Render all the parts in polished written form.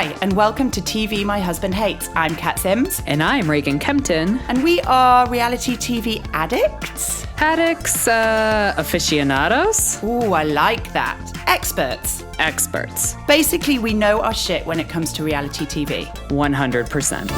Hi, and welcome to TV My Husband Hates. I'm Kat Sims. And I'm Reagan Kempton. And we are reality TV addicts. Addicts, aficionados. Ooh, I like that. Experts. Experts. Basically, we know our shit when it comes to reality TV. 100%.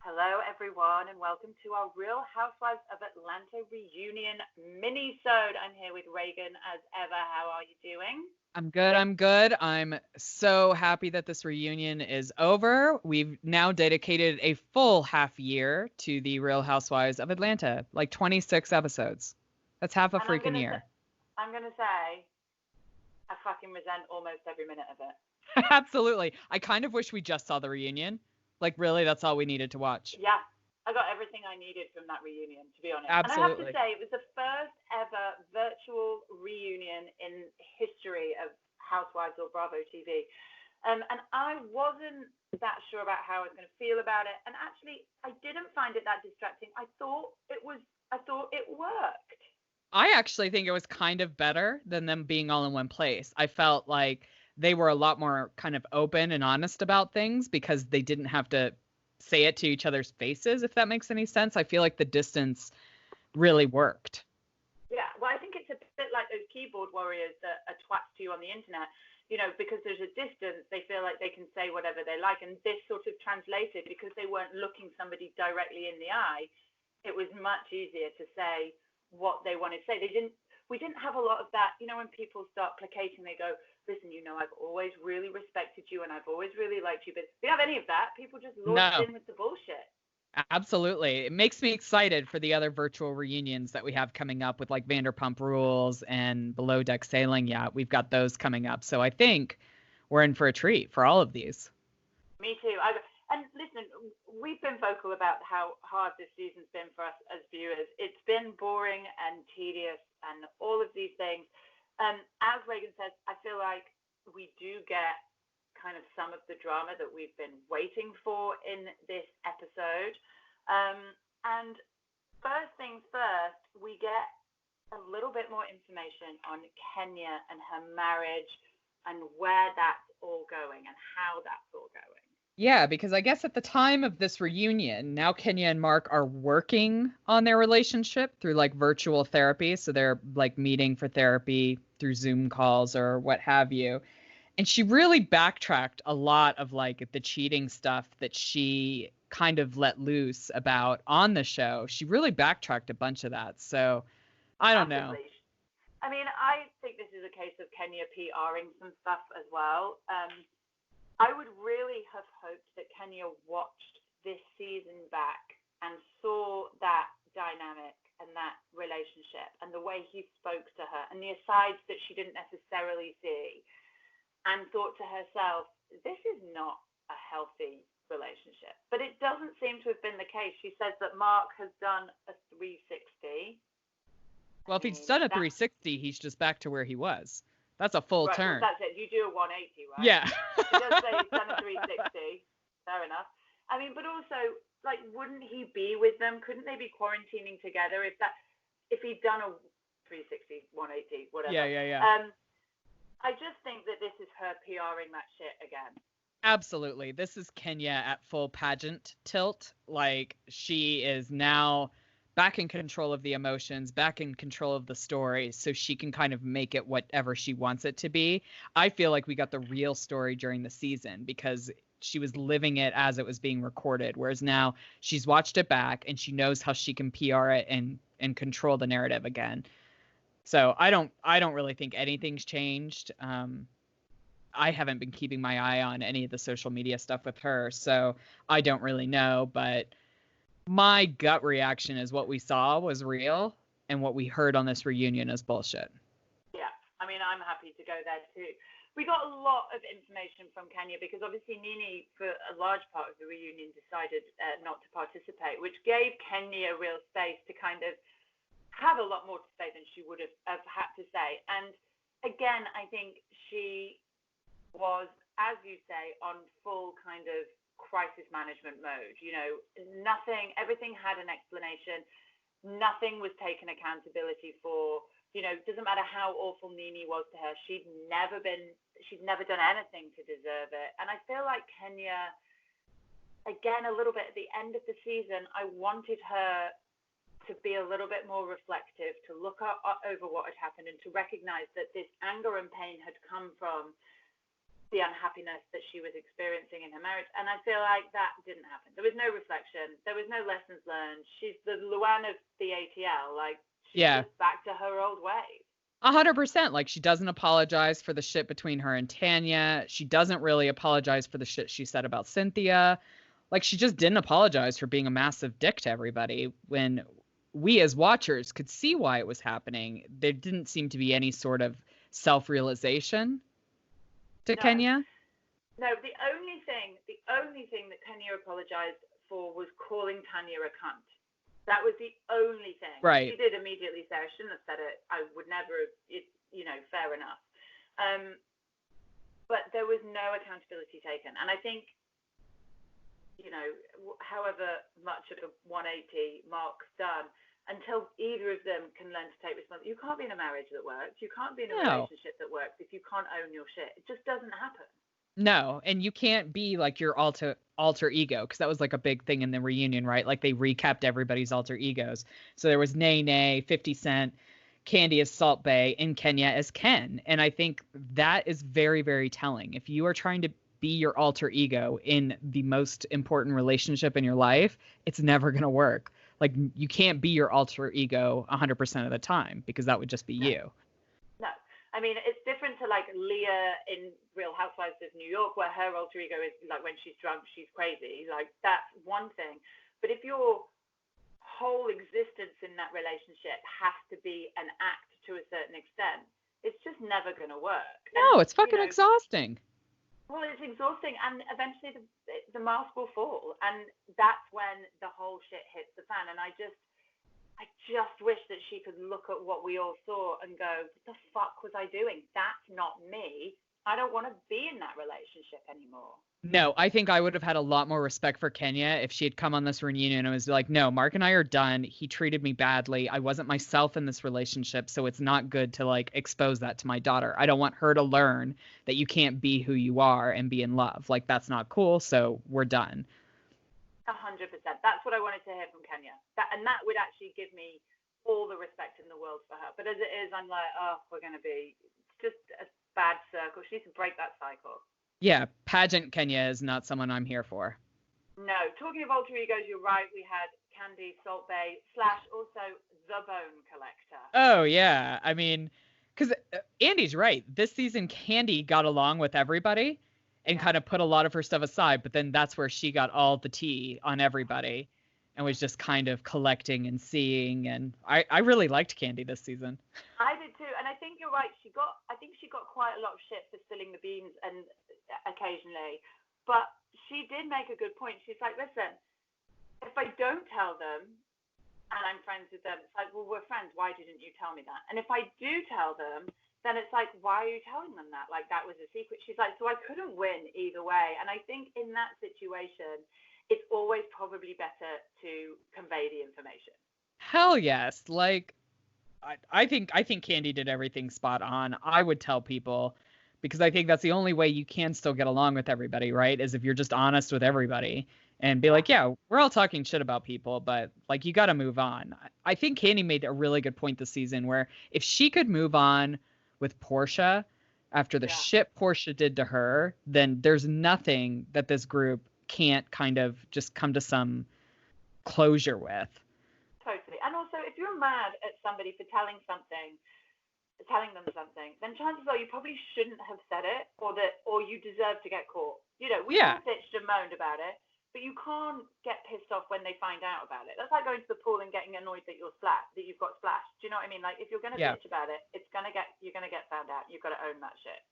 Hello, everyone, and welcome to our Real Housewives of Atlanta reunion Minisode. I'm here with Reagan as ever. How are you doing? I'm good. I'm so happy that this reunion is over. We've now dedicated a full half year to the Real Housewives of Atlanta, like 26 episodes. That's half a freaking year. I'm going to say, I fucking resent almost every minute of it. Absolutely. I kind of wish we just saw the reunion. Like, really, that's all we needed to watch. Yeah, I got everything I needed from that reunion, to be honest. Absolutely. And I have to say, it was the first ever virtual reunion in history of Housewives or Bravo TV. And I wasn't that sure about how I was going to feel about it. And actually, I didn't find it that distracting. I thought it worked. I actually think it was kind of better than them being all in one place. I felt like they were a lot more kind of open and honest about things because they didn't have to say it to each other's faces, if that makes any sense. I feel like the distance really worked. Yeah, well, I think it's a bit like those keyboard warriors that are twats to you on the internet. You know, because there's a distance, they feel like they can say whatever they like. And this sort of translated because they weren't looking somebody directly in the eye. It was much easier to say what they wanted to say. We didn't have a lot of that. You know, when people start placating, they go, listen, you know, I've always really respected you and I've always really liked you. But we don't have any of that. People just launched in with the bullshit. Absolutely. It makes me excited for the other virtual reunions that we have coming up with like Vanderpump Rules and Below Deck Sailing. Yeah, we've got those coming up. So I think we're in for a treat for all of these. Me too. And listen, we've been vocal about how hard this season's been for us as viewers. It's been boring and tedious and all of these things. As Reagan says, I feel like we do get kind of some of the drama that we've been waiting for in this episode. And first things first, we get a little bit more information on Kenya and her marriage and where that's all going and how that's all going. Yeah, because I guess at the time of this reunion, now Kenya and Mark are working on their relationship through like virtual therapy. So they're like meeting for therapy through Zoom calls or what have you. And she really backtracked a lot of like the cheating stuff that she kind of let loose about on the show. She really backtracked a bunch of that. So I don't know. I mean, I think this is a case of Kenya PRing some stuff as well. I would really have hoped that Kenya watched this season back and saw that dynamic and that relationship and the way he spoke to her and the asides that she didn't necessarily see and thought to herself, this is not a healthy relationship. But it doesn't seem to have been the case. She says that Mark has done a 360. Well, if he's done a 360, he's just back to where he was. That's a full turn. Well, that's it. You do a 180, right? Yeah. He does say he's done a 360. Fair enough. I mean, but also, like, wouldn't he be with them? Couldn't they be quarantining together if he'd done a 360, 180, whatever? Yeah. I just think that this is her PRing that shit again. Absolutely. This is Kenya at full pageant tilt. Like, she is now back in control of the emotions, back in control of the story, so she can kind of make it whatever she wants it to be. I feel like we got the real story during the season because she was living it as it was being recorded, whereas now she's watched it back and she knows how she can PR it and control the narrative again. So I don't really think anything's changed. I haven't been keeping my eye on any of the social media stuff with her, so I don't really know, but my gut reaction is what we saw was real and what we heard on this reunion is bullshit. Yeah, I mean, I'm happy to go there too. We got a lot of information from Kenya because obviously Nene, for a large part of the reunion, decided not to participate, which gave Kenya real space to kind of have a lot more to say than she would have had to say. And again, I think she was, as you say, on full kind of crisis management mode. You know, everything had an explanation. Nothing was taken accountability for. doesn't matter how awful Nene was to her, she's never done anything to deserve it. And I feel like Kenya, again, a little bit at the end of the season, I wanted her to be a little bit more reflective, to look over what had happened and to recognize that this anger and pain had come from the unhappiness that she was experiencing in her marriage. And I feel like that didn't happen. There was no reflection. There was no lessons learned. She's the Luann of the ATL. Like, she's just back to her old ways. 100%. Like, she doesn't apologize for the shit between her and Tanya. She doesn't really apologize for the shit she said about Cynthia. Like, she just didn't apologize for being a massive dick to everybody when we as watchers could see why it was happening. There didn't seem to be any sort of self-realization to Kenya. No, the only thing that Kenya apologized for was calling Tanya a cunt. That was the only thing. Right. She did immediately say, I shouldn't have said it. I would never have, fair enough. But there was no accountability taken. And I think, however much of a 180 Mark's done, until either of them can learn to take responsibility. You can't be in a marriage that works. You can't be in a relationship that works if you can't own your shit. It just doesn't happen. No, and you can't be like your alter ego, because that was like a big thing in the reunion, right? Like, they recapped everybody's alter egos. So there was Nene, 50 Cent, Candy as Salt Bae, and Kenya as Ken. And I think that is very, very telling. If you are trying to be your alter ego in the most important relationship in your life, it's never going to work. Like, you can't be your alter ego 100% of the time, because that would just be you. No. I mean, it's different to like Leah in Real Housewives of New York, where her alter ego is like when she's drunk, she's crazy. Like, that's one thing. But if your whole existence in that relationship has to be an act to a certain extent, it's just never going to work. No, it's fucking exhausting. Well, it's exhausting, and eventually the mask will fall, and that's when the whole shit hits the fan. And I just wish that she could look at what we all saw and go, what the fuck was I doing? That's not me. I don't want to be in that relationship anymore. No, I think I would have had a lot more respect for Kenya if she had come on this reunion and was like, no, Mark and I are done. He treated me badly. I wasn't myself in this relationship, so it's not good to like expose that to my daughter. I don't want her to learn that you can't be who you are and be in love. Like, that's not cool, so we're done. 100%. That's what I wanted to hear from Kenya. And that would actually give me all the respect in the world for her. But as it is, I'm like, we're going to be just a bad circle. She needs to break that cycle. Yeah, pageant Kenya is not someone I'm here for. No, talking of alter egos, you're right. We had Candy, Salt Bae, / also the Bone Collector. Oh, yeah. I mean, because Andy's right. This season, Candy got along with everybody and kind of put a lot of her stuff aside. But then that's where she got all the tea on everybody and was just kind of collecting and seeing. And I really liked Candy this season. I did too. And I think you're right. I think she got quite a lot of shit for spilling the beans and occasionally. But she did make a good point. She's like, listen, if I don't tell them and I'm friends with them, it's like, well, we're friends. Why didn't you tell me that? And if I do tell them, then it's like, why are you telling them that? Like, that was a secret. She's like, so I couldn't win either way. And I think in that situation, it's always probably better to convey the information. Hell yes. Like, I think Candy did everything spot on. I would tell people, because I think that's the only way you can still get along with everybody, right? Is if you're just honest with everybody and be like, yeah, we're all talking shit about people, but like, you got to move on. I think Candy made a really good point this season where if she could move on with Portia after the shit Portia did to her, then there's nothing that this group can't kind of just come to some closure with. Totally. And also, if you're mad at somebody for telling them something, then chances are you probably shouldn't have said it, or you deserve to get caught. We all bitched and moaned about it, but you can't get pissed off when they find out about it. That's like going to the pool and getting annoyed that you've got splashed. Do you know what I mean? Like, if you're gonna bitch about it, you're gonna get found out. You've got to own that shit.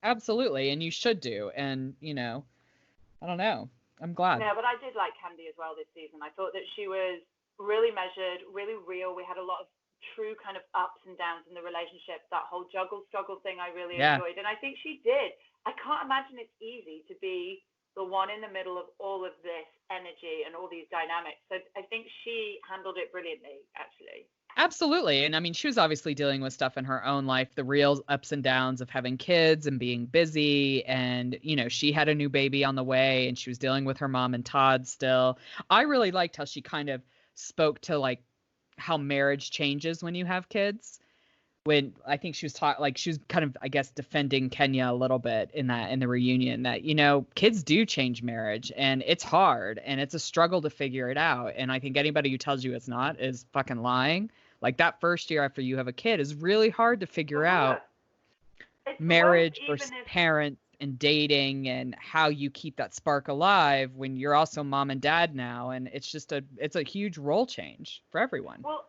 Absolutely, and you should do. And I don't know. I'm glad. No, but I did like Candy as well this season. I thought that she was really measured, really real. We had a lot of true kind of ups and downs in the relationship. That whole juggle struggle thing I really enjoyed, and I think she did. I can't imagine it's easy to be the one in the middle of all of this energy and all these dynamics. So I think she handled it brilliantly, actually. Absolutely. And I mean, she was obviously dealing with stuff in her own life, the real ups and downs of having kids and being busy. And, she had a new baby on the way and she was dealing with her mom and Todd still. I really liked how she kind of spoke to like how marriage changes when you have kids. When I think she was she was kind of, I guess, defending Kenya a little bit in the reunion that, kids do change marriage and it's hard and it's a struggle to figure it out. And I think anybody who tells you it's not is fucking lying. Like that first year after you have a kid is really hard to figure out marriage versus parents and dating and how you keep that spark alive when you're also mom and dad now. And it's a huge role change for everyone. Well,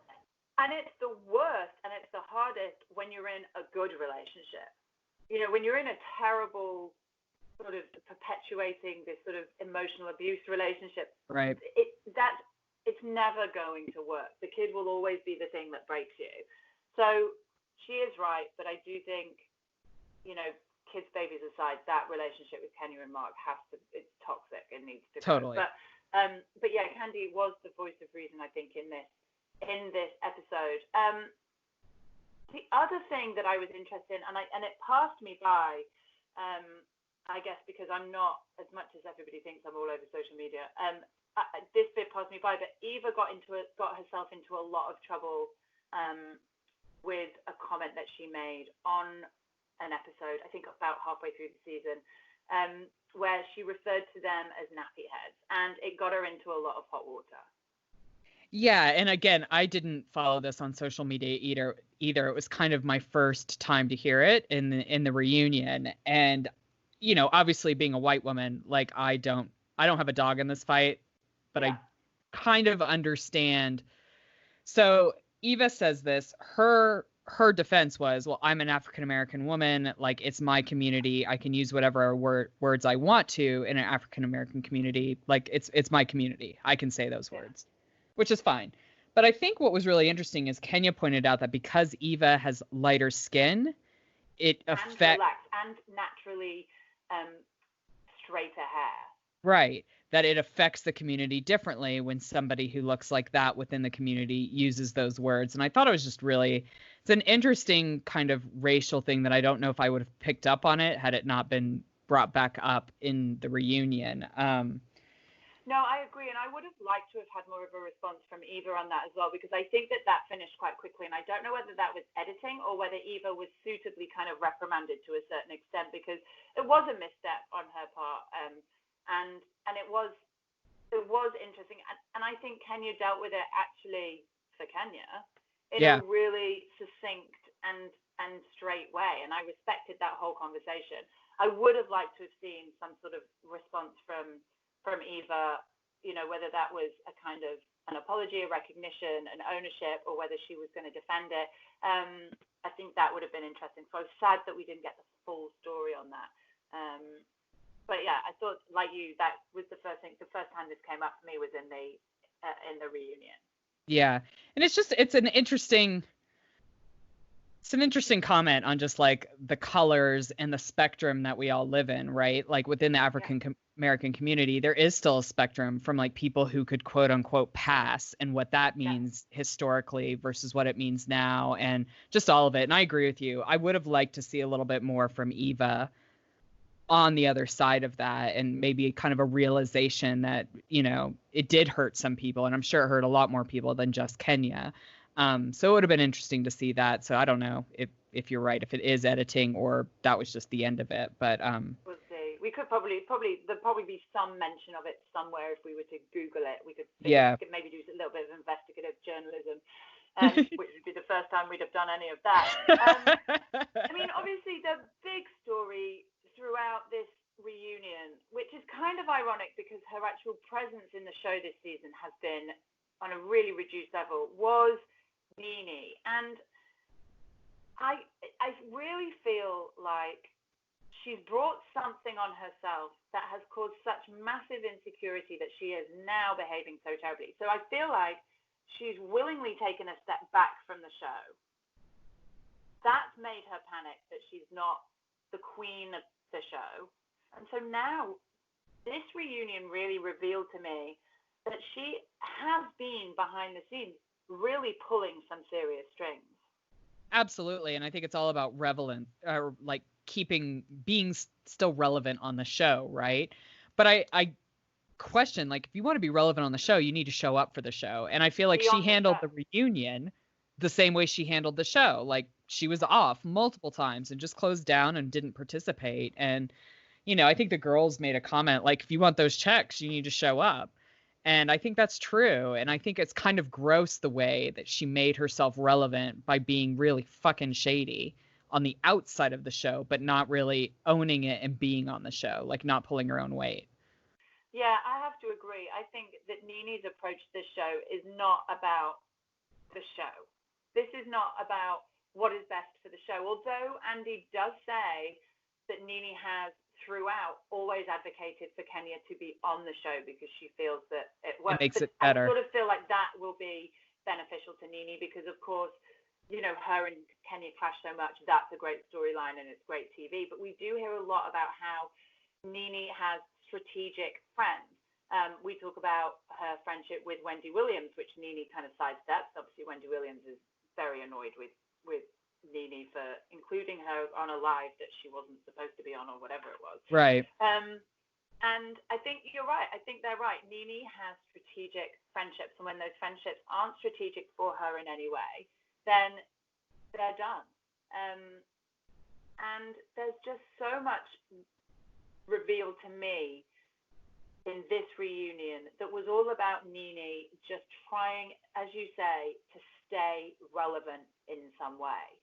and it's the worst and it's the hardest when you're in a good relationship. When you're in a terrible sort of perpetuating this sort of emotional abuse relationship, right? It's never going to work. The kid will always be the thing that breaks you. So she is right, but I do think, kids, babies aside, that relationship with Kenya and Mark it's toxic and needs to totally go. But yeah, Candy was the voice of reason, I think, in this episode. The other thing that I was interested in, and it passed me by, I guess because I'm not, as much as everybody thinks I'm all over social media, this bit passed me by, but Eva got herself into a lot of trouble with a comment that she made on an episode, I think about halfway through the season, where she referred to them as nappy heads, and it got her into a lot of hot water. Yeah, and again, I didn't follow this on social media either. It was kind of my first time to hear it in the reunion, and obviously being a white woman, like I don't have a dog in this fight, but yeah. I kind of understand. So Eva says this. Her defense was, well, I'm an African American woman, like it's my community. I can use whatever words I want to in an African American community. Like it's my community. I can say those words. Which is fine. But I think what was really interesting is Kenya pointed out that because Eva has lighter skin, it affects and naturally straighter hair. Right. That it affects the community differently when somebody who looks like that within the community uses those words. And I thought it was just it's an interesting kind of racial thing that I don't know if I would have picked up on it had it not been brought back up in the reunion. No, I agree. And I would have liked to have had more of a response from Eva on that as well, because I think that finished quite quickly. And I don't know whether that was editing or whether Eva was suitably kind of reprimanded to a certain extent, because it was a misstep on her part. And it was interesting. And I think Kenya dealt with it actually for Kenya in a really succinct and straight way. And I respected that whole conversation. I would have liked to have seen some sort of response from Eva, whether that was a kind of an apology, a recognition, an ownership, or whether she was going to defend it. I think that would have been interesting. So I was sad that we didn't get the full story on that. But yeah, I thought, like you, that was the first time this came up for me was in the reunion. Yeah, and it's an interesting comment on just like the colors and the spectrum that we all live in, right? Like within the African American community, there is still a spectrum from like people who could quote unquote pass and what that means historically versus what it means now and just all of it. And I agree with you. I would have liked to see a little bit more from Eva on the other side of that and maybe kind of a realization that, it did hurt some people. And I'm sure it hurt a lot more people than just Kenya. So it would have been interesting to see that. So I don't know if you're right, if it is editing or that was just the end of it. But we'll see. We could there'd probably be some mention of it somewhere if we were to Google it. We could maybe do a little bit of investigative journalism, which would be the first time we'd have done any of that. I mean, obviously the big story throughout this reunion, which is kind of ironic because her actual presence in the show this season has been on a really reduced level, was Nene. And I really feel like she's brought something on herself that has caused such massive insecurity that she is now behaving so terribly. So I feel like she's willingly taken a step back from the show. That's made her panic that she's not the queen of the show. And so now this reunion really revealed to me that she has been behind the scenes really pulling some serious strings. Absolutely. And I think it's all about like being still relevant on the show, right? But I question, like, if you want to be relevant on the show, you need to show up for the show. And I feel like she handled the reunion the same way she handled the show. Like, she was off multiple times and just closed down and didn't participate. And, I think the girls made a comment, like, if you want those checks, you need to show up. And I think that's true. And I think it's kind of gross the way that she made herself relevant by being really fucking shady on the outside of the show, but not really owning it and being on the show, like not pulling her own weight. Yeah, I have to agree. I think that NeNe's approach to this show is not about the show. This is not about what is best for the show. Although Andy does say that NeNe has throughout always advocated for Kenya to be on the show because she feels that it works. It makes it better. I sort of feel like that will be beneficial to NeNe because, of course, her and Kenya clash so much. That's a great storyline and it's great TV. But we do hear a lot about how NeNe has strategic friends. We talk about her friendship with Wendy Williams, which NeNe kind of sidesteps. Obviously, Wendy Williams is very annoyed with NeNe for including her on a live that she wasn't supposed to be on or whatever it was. Right. And I think you're right. I think they're right. NeNe has strategic friendships, and when those friendships aren't strategic for her in any way, then they're done. And there's just so much revealed to me in this reunion that was all about NeNe just trying, as you say, to stay relevant in some way.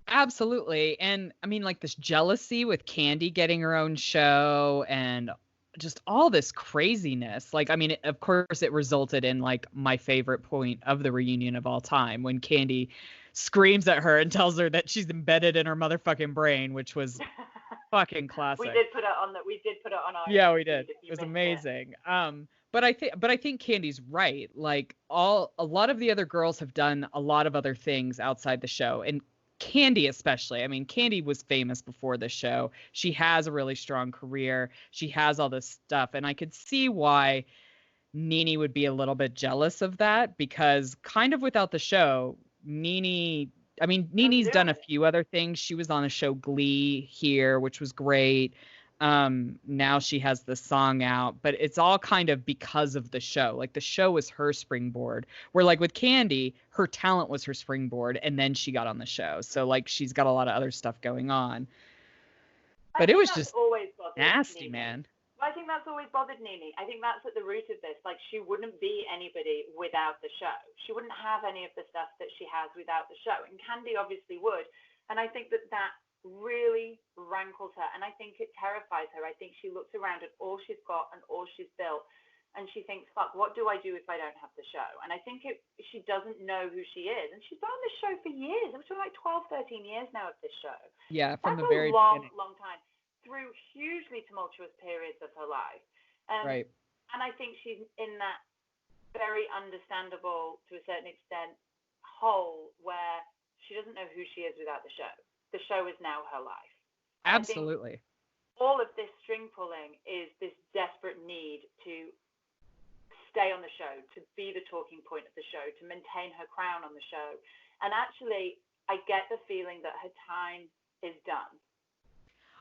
Absolutely. And I mean, like, this jealousy with Candy getting her own show and just all this craziness. Like, I mean, of course, it resulted in, like, my favorite point of the reunion of all time when Candy screams at her and tells her that she's embedded in her motherfucking brain, which was fucking classic. We did put it on our Yeah, we did. It was amazing. But I think Candy's right. Like, a lot of the other girls have done a lot of other things outside the show, and Candy especially. I mean, Candy was famous before the show. She has a really strong career. She has all this stuff, and I could see why NeNe would be a little bit jealous of that, because kind of without the show, NeNe's done a few other things. She was on the show Glee here, which was great. Now she has the song out, but it's all kind of because of the show. Like, the show was her springboard, where, like, with Candy, her talent was her springboard, and then she got on the show. So, like, she's got a lot of other stuff going on. But it was just always nasty, NeNe. man. I think that's always bothered NeNe. I think that's at the root of this. Like, she wouldn't be anybody without the show. She wouldn't have any of the stuff that she has without the show. And Candy obviously would. And I think that really rankles her. And I think it terrifies her. I think she looks around at all she's got and all she's built. And she thinks, fuck, what do I do if I don't have the show? And I think she doesn't know who she is. And she's been on this show for years. It was like 12, 13 years now of this show. Yeah, from That's the very beginning. Long long time. Through hugely tumultuous periods of her life. Right. And I think she's in that very understandable, to a certain extent, hole where she doesn't know who she is without the show. The show is now her life. Absolutely. All of this string pulling is this desperate need to stay on the show, to be the talking point of the show, to maintain her crown on the show. And actually, I get the feeling that her time is done.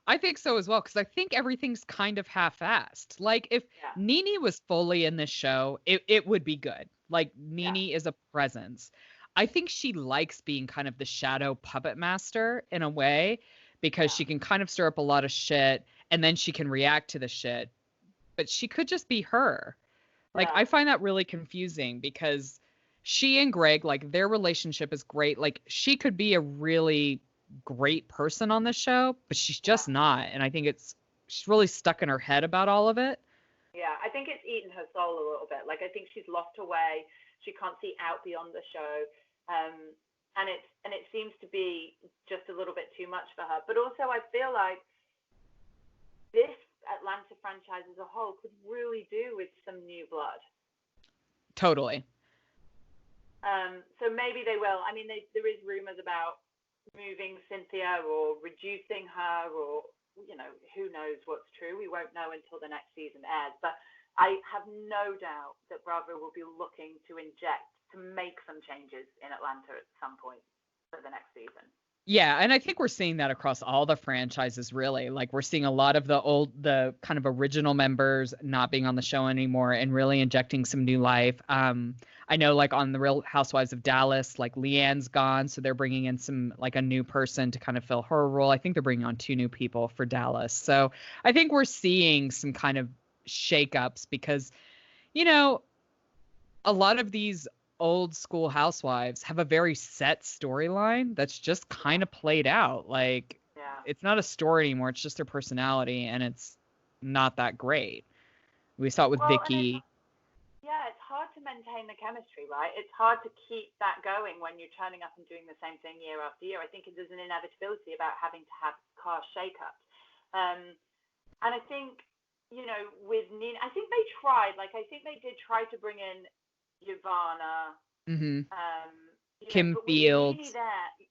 I think so as well, because I think everything's kind of half-assed. Like, if NeNe was fully in this show, it would be good. Like, NeNe is a presence. I think she likes being kind of the shadow puppet master in a way, because she can kind of stir up a lot of shit, and then she can react to the shit. But she could just be her. Like, I find that really confusing, because she and Greg, like, their relationship is great. Like, she could be a really great person on the show, but she's just not. And I think she's really stuck in her head about all of it. Yeah, I think it's eaten her soul a little bit. Like, I think she's lost her way. She can't see out beyond the show. And it seems to be just a little bit too much for her. But also, I feel like this Atlanta franchise as a whole could really do with some new blood. Totally. So maybe they will. I mean, there is rumors about moving Cynthia or reducing her, or, who knows what's true. We won't know until the next season airs. But I have no doubt that Bravo will be looking to inject to make some changes in Atlanta at some point for the next season. Yeah, and I think we're seeing that across all the franchises, really. Like, we're seeing a lot of the kind of original members not being on the show anymore and really injecting some new life. I know, like, on the Real Housewives of Dallas, like, Leanne's gone, so they're bringing in some, like, a new person to kind of fill her role. I think they're bringing on 2 new people for Dallas. So I think we're seeing some kind of shakeups because, you know, a lot of these old school housewives have a very set storyline that's just kind of played out. Like, it's not a story anymore. It's just their personality, and it's not that great. We saw it with Vicky. It's hard to maintain the chemistry, right? It's hard to keep that going when you're turning up and doing the same thing year after year. I think there's an inevitability about having to have cast shakeups. And I think, with Nina, I think they tried. Like, I think they did try to bring in Ivana, Kim Fields.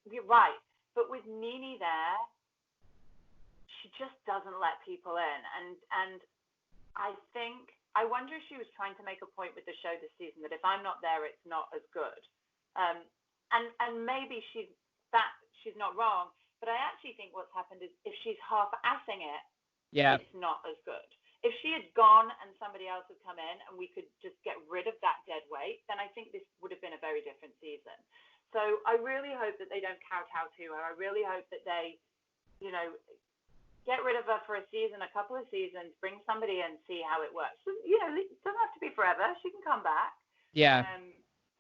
You're right, but with Nene there, she just doesn't let people in, and I wonder if she was trying to make a point with the show this season that if I'm not there, it's not as good, and maybe she's not wrong, but I actually think what's happened is if she's half-assing it, it's not as good. If she had gone and somebody else had come in and we could just get rid of that dead weight, then I think this would have been a very different season. So I really hope that they don't kowtow to her. I really hope that they, get rid of her for a season, a couple of seasons, bring somebody in, see how it works. So, it doesn't have to be forever. She can come back. Yeah.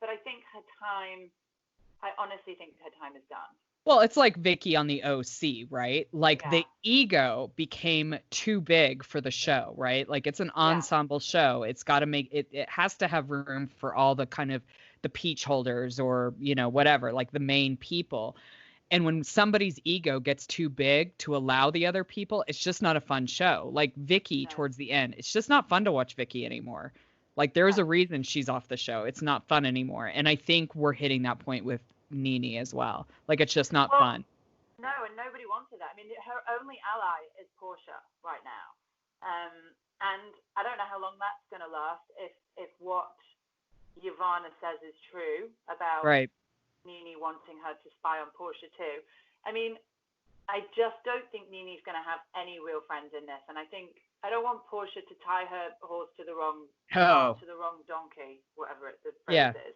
But I think I honestly think her time is done. Well, it's like Vicky on the OC, right? Like, the ego became too big for the show, right? Like, it's an ensemble show. It's got to make it, it has to have room for all the kind of the peach holders or, whatever, like the main people. And when somebody's ego gets too big to allow the other people, it's just not a fun show. Like Vicky towards the end, it's just not fun to watch Vicky anymore. Like, there's a reason she's off the show. It's not fun anymore. And I think we're hitting that point with Nene as well. Like, it's just not fun. No, and nobody wanted that. I mean, her only ally is Portia right now. And I don't know how long that's going to last if what Ivana says is true about Nene wanting her to spy on Portia too. I mean, I just don't think Nene's going to have any real friends in this. And I don't want Portia to tie her horse to the wrong donkey, whatever the phrase is.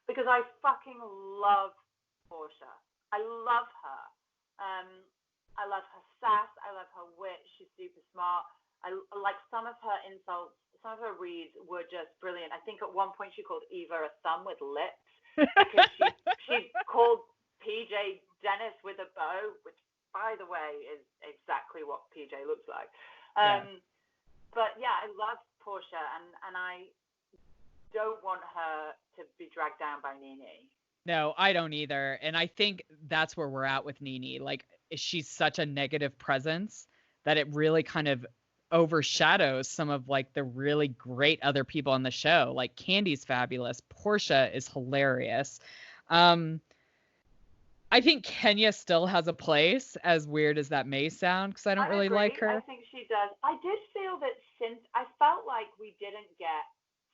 Because I fucking love Portia. I love her. I love her sass. I love her wit. She's super smart. I like some of her insults. Some of her reads were just brilliant. I think at one point she called Eva a thumb with lips because she called PJ Dennis with a bow, which, by the way, is exactly what PJ looks like. But yeah, I love Portia, and I don't want her to be dragged down by Nene. No, I don't either. And I think that's where we're at with Nene. Like, she's such a negative presence that it really kind of overshadows some of like the really great other people on the show. Like, Candy's fabulous. Portia is hilarious. I think Kenya still has a place, as weird as that may sound, because I don't really like her. I think she does. I did feel that I felt like we didn't get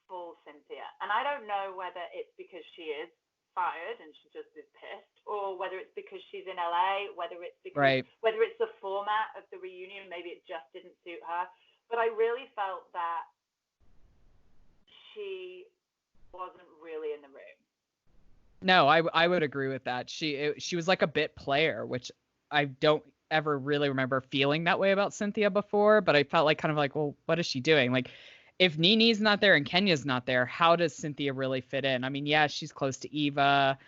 full Cynthia. And I don't know whether it's because she is fired and she just is pissed, or whether it's because she's in LA, whether it's because whether it's the format of the reunion, maybe it just didn't suit her. But I really felt that she wasn't really in the room. No, I would agree with that. She was like a bit player, which I don't ever really remember feeling that way about Cynthia before, but I felt like kind of like, well, what is she doing? Like, if Nene's not there and Kenya's not there, how does Cynthia really fit in? I mean, yeah, she's close to Eva.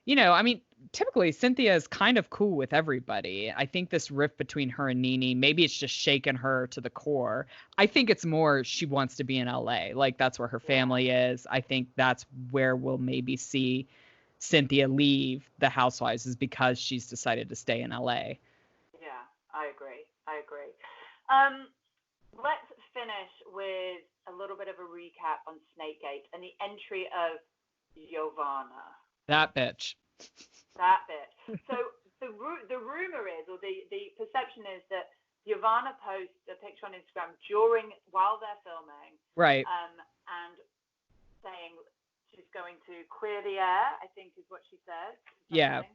I mean, typically Cynthia is kind of cool with everybody. I think this rift between her and Nene, maybe it's just shaken her to the core. I think it's more she wants to be in LA. Like, that's where her family is. I think that's where we'll maybe see Cynthia leave the Housewives, is because she's decided to stay in LA. Yeah, I agree. Let's finish with a little bit of a recap on Snakegate and the entry of Giovanna. That bitch. So the rumor is, or the perception is, that Giovanna posts a picture on Instagram while they're filming, right? And saying, she's going to clear the air, I think is what she says. Yeah.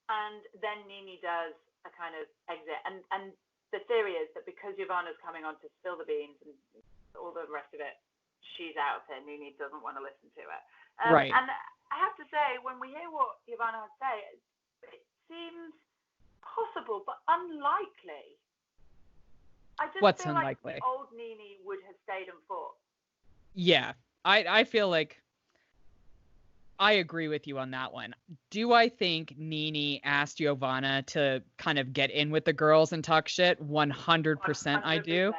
And then Nene does a kind of exit. And the theory is that because Giovanna's coming on to spill the beans and all the rest of it, she's out of here. Nene doesn't want to listen to it. Right. And I have to say, when we hear what Giovanna has to say, it seems possible, but unlikely. I just What's feel unlikely? like old Nene would have stayed and fought. Yeah, I feel like I agree with you on that one. Do I think Nene asked Giovanna to kind of get in with the girls and talk shit? 100% I do.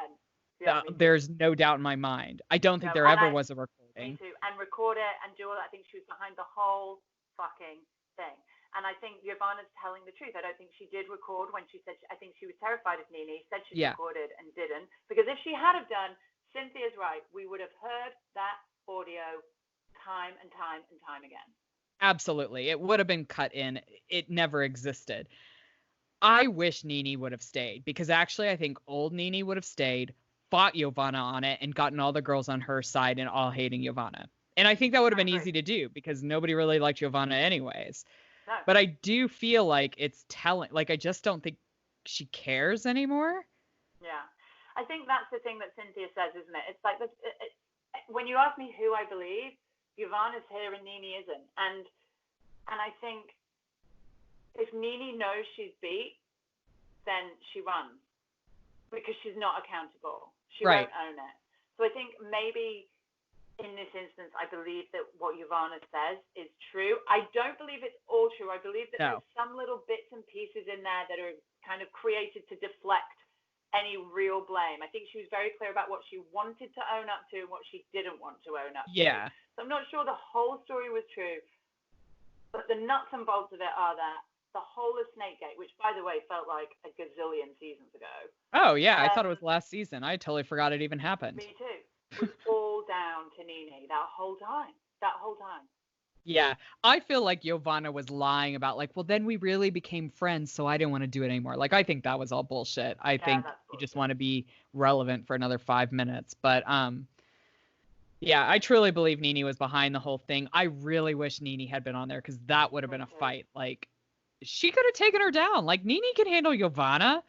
Yeah, There's no doubt in my mind. I don't think there ever was a recording. Me too. And record it and do all that. I think she was behind the whole fucking thing. And I think Giovanna's telling the truth. I don't think she did record when she said, I think she was terrified of Nene, said she recorded and didn't. Because if she had have done, Cynthia's right, we would have heard that audio time and time and time again. Absolutely. It would have been cut in. It never existed. I wish Nene would have stayed because actually I think old Nene would have stayed, fought Giovanna on it, and gotten all the girls on her side and all hating Giovanna. And I think that would have been easy to do because nobody really liked Giovanna anyways. No. But I do feel like it's telling, like, I just don't think she cares anymore. Yeah. I think that's the thing that Cynthia says, isn't it? It's like, when you ask me who I believe, Giovanna's here and Nene isn't. And I think if Nene knows she's beat, then she runs because she's not accountable. She won't own it. So I think maybe in this instance, I believe that what Giovanna says is true. I don't believe it's all true. I believe that there's some little bits and pieces in there that are kind of created to deflect any real blame. I think she was very clear about what she wanted to own up to and what she didn't want to own up to. So I'm not sure the whole story was true, but the nuts and bolts of it are that the whole of Snakegate, which, by the way, felt like a gazillion seasons ago. Oh, yeah. I thought it was last season. I totally forgot it even happened. Me too. Was all down to Nene that whole time. Yeah. I feel like Giovanna was lying about, like, well, then we really became friends, so I didn't want to do it anymore. Like, I think that was all bullshit. I think you just want to be relevant for another 5 minutes. But, yeah, I truly believe Nene was behind the whole thing. I really wish Nene had been on there because that would have been a fight. Like, she could have taken her down. Like, Nene can handle Giovanna.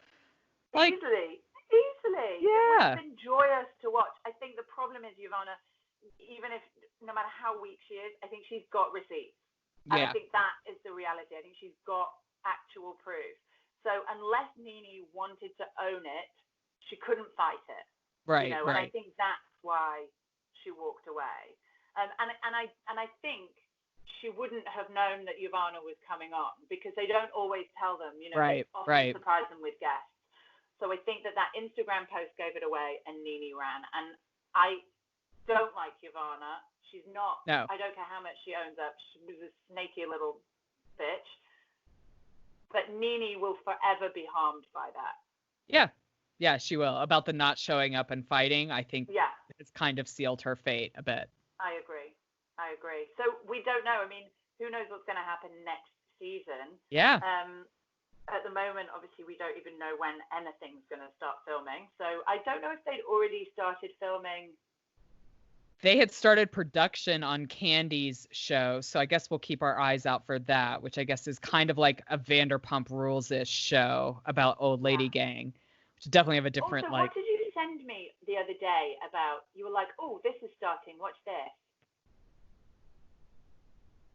Like, easily. Yeah. It would have been joyous to watch. I think the problem is Giovanna, even if, no matter how weak she is, I think she's got receipts. And I think that is the reality. I think she's got actual proof. So unless Nene wanted to own it, she couldn't fight it. Right, And I think that's why she walked away. And I think she wouldn't have known that Giovanna was coming on because they don't always tell them, they often surprise them with guests. So I think that Instagram post gave it away and Nene ran. And I don't like Giovanna. She's not. No. I don't care how much she owns up. She was a snaky little bitch. But Nene will forever be harmed by that. Yeah. Yeah, she will. About the not showing up and fighting, I think it's kind of sealed her fate a bit. I agree. So we don't know. I mean, who knows what's going to happen next season? Yeah. At the moment, obviously, we don't even know when anything's going to start filming. So I don't know if they'd already started filming. They had started production on Candy's show, so I guess we'll keep our eyes out for that, which I guess is kind of like a Vanderpump Rules-ish show about old lady gang, which definitely have a different also, what did you send me the other day about? You were like, oh, this is starting. Watch this.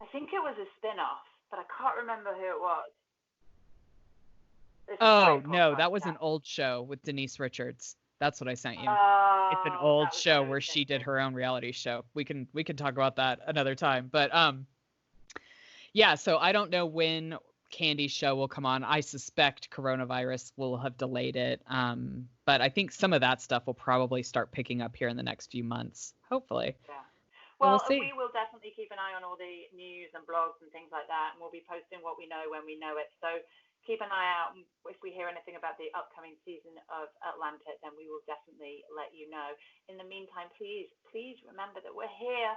I think it was a spin-off, but I can't remember who it was. Oh, no, that was an old show with Denise Richards. That's what I sent you. It's an old show where she did her own reality show. We can talk about that another time. But yeah, so I don't know when Candy's show will come on. I suspect coronavirus will have delayed it. But I think some of that stuff will probably start picking up here in the next few months, hopefully. Yeah. Well, we'll see. We will definitely keep an eye on all the news and blogs and things like that, and we'll be posting what we know when we know it. So keep an eye out. If we hear anything about the upcoming season of Atlanta, then we will definitely let you know. In the meantime, please remember that we're here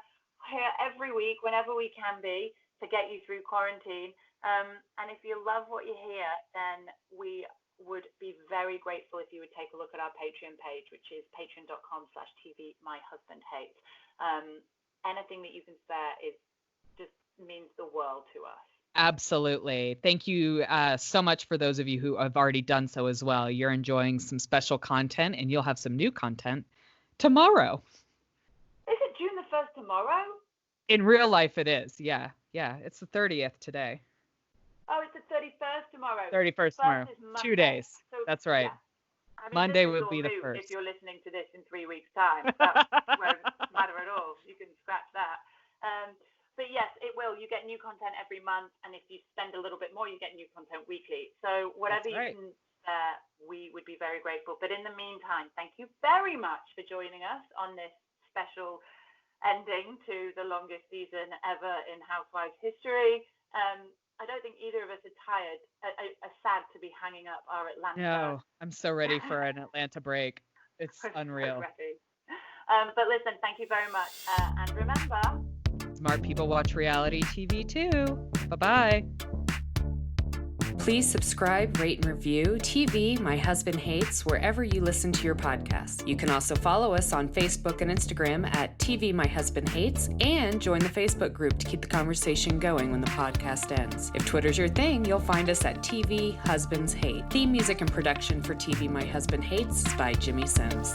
every week, whenever we can be, to get you through quarantine. And if you love what you hear, then we would be very grateful if you would take a look at our Patreon page, which is patreon.com/TV My Husband Hates. anything that you can spare just means the world to us. Absolutely. Thank you so much for those of you who have already done so as well. You're enjoying some special content, and you'll have some new content tomorrow. Is it June the 1st tomorrow? In real life, it is. Yeah. It's the 30th today. Oh, it's the 31st tomorrow. 31st tomorrow. 2 days. So, That's right. Yeah. I mean, Monday would be the 1st. If you're listening to this in 3 weeks' time, that won't matter at all. You can scratch that. But yes, it will. You get new content every month, and if you spend a little bit more, you get new content weekly. So whatever you can spare, we would be very grateful. But in the meantime, thank you very much for joining us on this special ending to the longest season ever in Housewives history. I don't think either of us are tired, are sad to be hanging up our Atlanta. No, I'm so ready for an Atlanta break. It's unreal. But listen, thank you very much. And remember, smart people watch reality TV too. Bye-bye. Please subscribe, rate, and review TV My Husband Hates wherever you listen to your podcasts. You can also follow us on Facebook and Instagram at TV My Husband Hates and join the Facebook group to keep the conversation going when the podcast ends. If Twitter's your thing, you'll find us at TV Husbands Hate. Theme music and production for TV My Husband Hates is by Jimmy Sims.